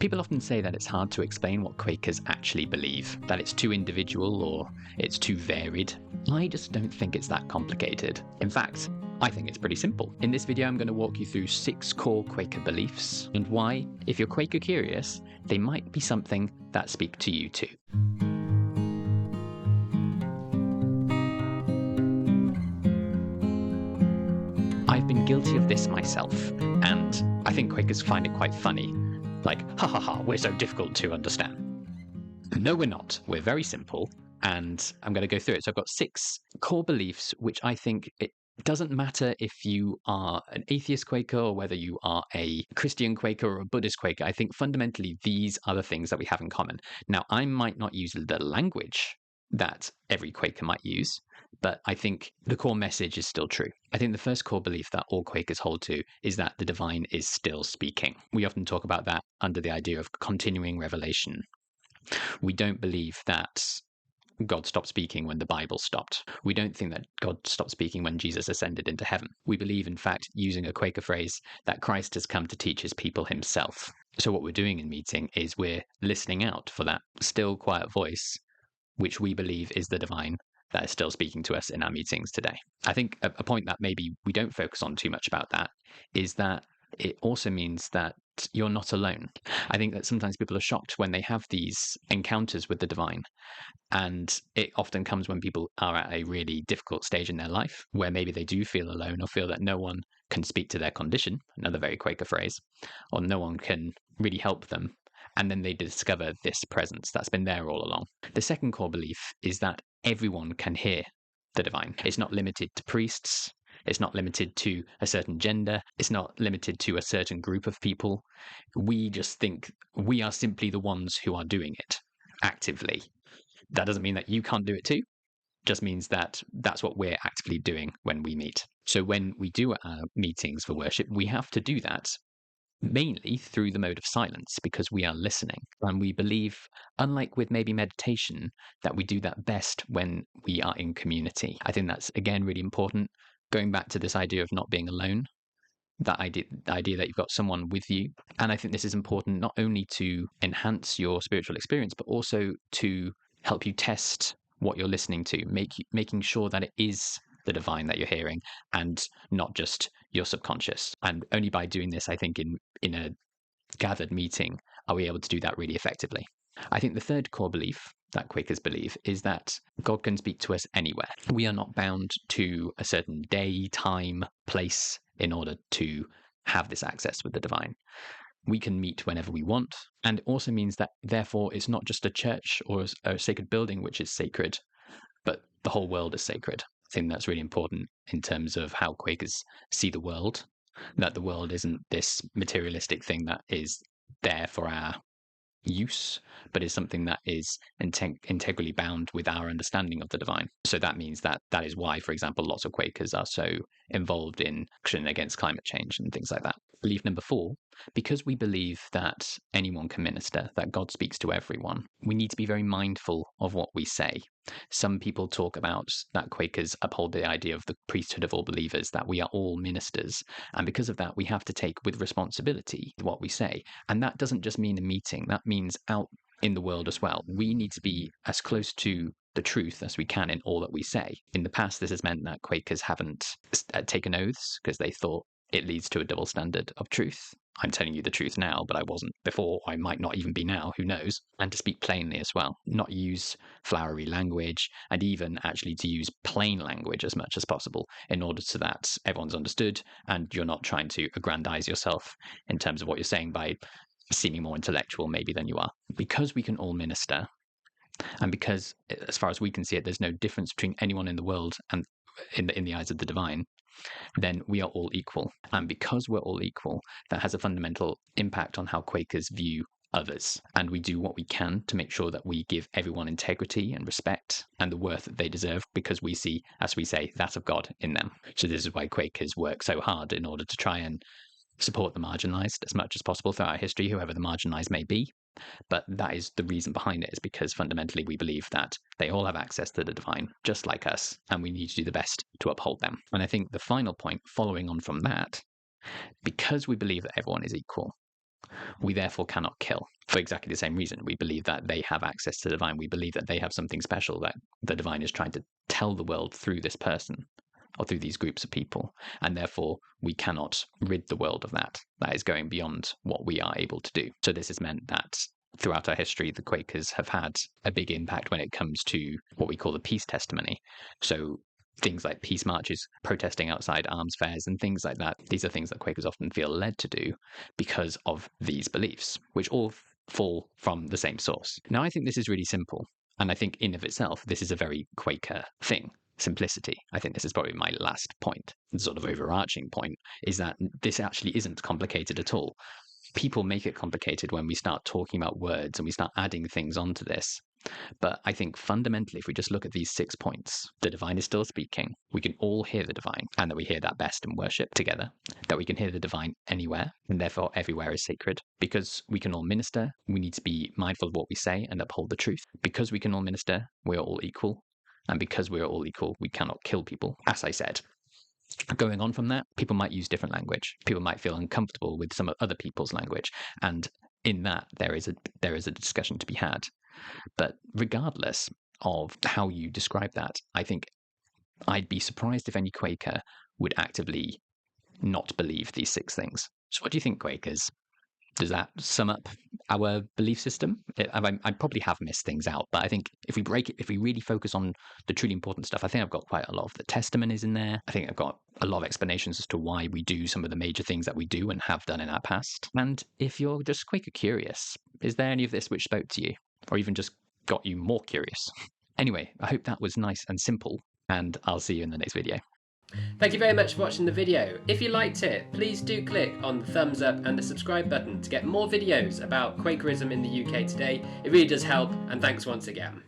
People often say that it's hard to explain what Quakers actually believe, that it's too individual or it's too varied. I just don't think it's that complicated. In fact, I think it's pretty simple. In this video, I'm going to walk you through 6 core Quaker beliefs and why, if you're Quaker curious, they might be something that speak to you too. I've been guilty of this myself, and I think Quakers find it quite funny. Like, ha ha ha, we're so difficult to understand. No, we're not. We're very simple, and I'm going to go through it. So I've got 6 core beliefs, which I think it doesn't matter if you are an atheist Quaker or whether you are a Christian Quaker or a Buddhist Quaker. I think fundamentally these are the things that we have in common. Now, I might not use the language that every Quaker might use, but I think the core message is still true. I think the first core belief that all Quakers hold to is that the divine is still speaking. We often talk about that under the idea of continuing revelation. We don't believe that God stopped speaking when the Bible stopped. We don't think that God stopped speaking when Jesus ascended into heaven. We believe, in fact, using a Quaker phrase, that Christ has come to teach his people himself. So what we're doing in meeting is we're listening out for that still, quiet voice, which we believe is the divine, that is still speaking to us in our meetings today. I think a point that maybe we don't focus on too much about that is that it also means that you're not alone. I think that sometimes people are shocked when they have these encounters with the divine. And it often comes when people are at a really difficult stage in their life, where maybe they do feel alone or feel that no one can speak to their condition, another very Quaker phrase, or no one can really help them. And then they discover this presence that's been there all along. The second core belief is that everyone can hear the divine. It's not limited to priests. It's not limited to a certain gender. It's not limited to a certain group of people. We just think we are simply the ones who are doing it actively. That doesn't mean that you can't do it too. Just means that that's what we're actively doing when we meet. So when we do our meetings for worship, we have to do that mainly through the mode of silence because we are listening. And we believe, unlike with maybe meditation, that we do that best when we are in community. I think that's, again, really important. Going back to this idea of not being alone, the idea that you've got someone with you. And I think this is important not only to enhance your spiritual experience, but also to help you test what you're listening to, making sure that it is the divine that you're hearing and not just your subconscious. And only by doing this, I think in a gathered meeting, are we able to do that really effectively. I think the third core belief that Quakers believe is that God can speak to us anywhere. We are not bound to a certain day, time, place in order to have this access with the divine. We can meet whenever we want. And it also means that, therefore, it's not just a church or a sacred building which is sacred, but the whole world is sacred. I think that's really important in terms of how Quakers see the world, that the world isn't this materialistic thing that is there for our use, but is something that is integrally bound with our understanding of the divine. So that means that is why, for example, lots of Quakers are so involved in action against climate change and things like that. Belief number 4, because we believe that anyone can minister, that God speaks to everyone, we need to be very mindful of what we say. Some people talk about that Quakers uphold the idea of the priesthood of all believers, that we are all ministers. And because of that, we have to take with responsibility what we say. And that doesn't just mean a meeting, that means out in the world as well. We need to be as close to the truth as we can in all that we say. In the past, this has meant that Quakers haven't taken oaths because they thought it leads to a double standard of truth. I'm telling you the truth now, but I wasn't before. I might not even be now, who knows? And to speak plainly as well, not use flowery language, and even actually to use plain language as much as possible in order so that everyone's understood and you're not trying to aggrandize yourself in terms of what you're saying by seeming more intellectual maybe than you are. Because we can all minister, and because, as far as we can see it, there's no difference between anyone in the world and in the eyes of the divine, then we are all equal. And because we're all equal, that has a fundamental impact on how Quakers view others. And we do what we can to make sure that we give everyone integrity and respect and the worth that they deserve, because we see, as we say, that of God in them. So this is why Quakers work so hard in order to try and support the marginalized as much as possible throughout history, whoever the marginalized may be. But that is the reason behind it, is because fundamentally we believe that they all have access to the divine, just like us, and we need to do the best to uphold them. And I think the final point, following on from that, because we believe that everyone is equal, We therefore cannot kill for exactly the same reason. We believe that they have access to the divine. We believe that they have something special that the divine is trying to tell the world through this person or through these groups of people. And therefore, we cannot rid the world of that. That is going beyond what we are able to do. So this has meant that throughout our history, the Quakers have had a big impact when it comes to what we call the peace testimony. So things like peace marches, protesting outside arms fairs, and things like that. These are things that Quakers often feel led to do because of these beliefs, which all fall from the same source. Now, I think this is really simple. And I think in of itself, this is a very Quaker thing. Simplicity. I think this is probably my last point, the sort of overarching point, is that this actually isn't complicated at all. People make it complicated when we start talking about words and we start adding things onto this. But I think fundamentally, if we just look at these 6 points, the divine is still speaking. We can all hear the divine, and that we hear that best in worship together, that we can hear the divine anywhere, and therefore everywhere is sacred. Because we can all minister, we need to be mindful of what we say and uphold the truth. Because we can all minister, we are all equal. And because we are all equal, we cannot kill people, as I said. Going on from that, people might use different language. People might feel uncomfortable with some other people's language. And in that, there is a discussion to be had. But regardless of how you describe that, I think I'd be surprised if any Quaker would actively not believe these 6 things. So what do you think, Quakers? Does that sum up our belief system? I probably have missed things out, but I think if we break it, if we really focus on the truly important stuff, I think I've got quite a lot of the testimonies in there. I think I've got a lot of explanations as to why we do some of the major things that we do and have done in our past. And if you're just Quaker curious, is there any of this which spoke to you, or even just got you more curious? Anyway, I hope that was nice and simple, and I'll see you in the next video. Thank you very much for watching the video. If you liked it, please do click on the thumbs up and the subscribe button to get more videos about Quakerism in the UK today. It really does help, and thanks once again.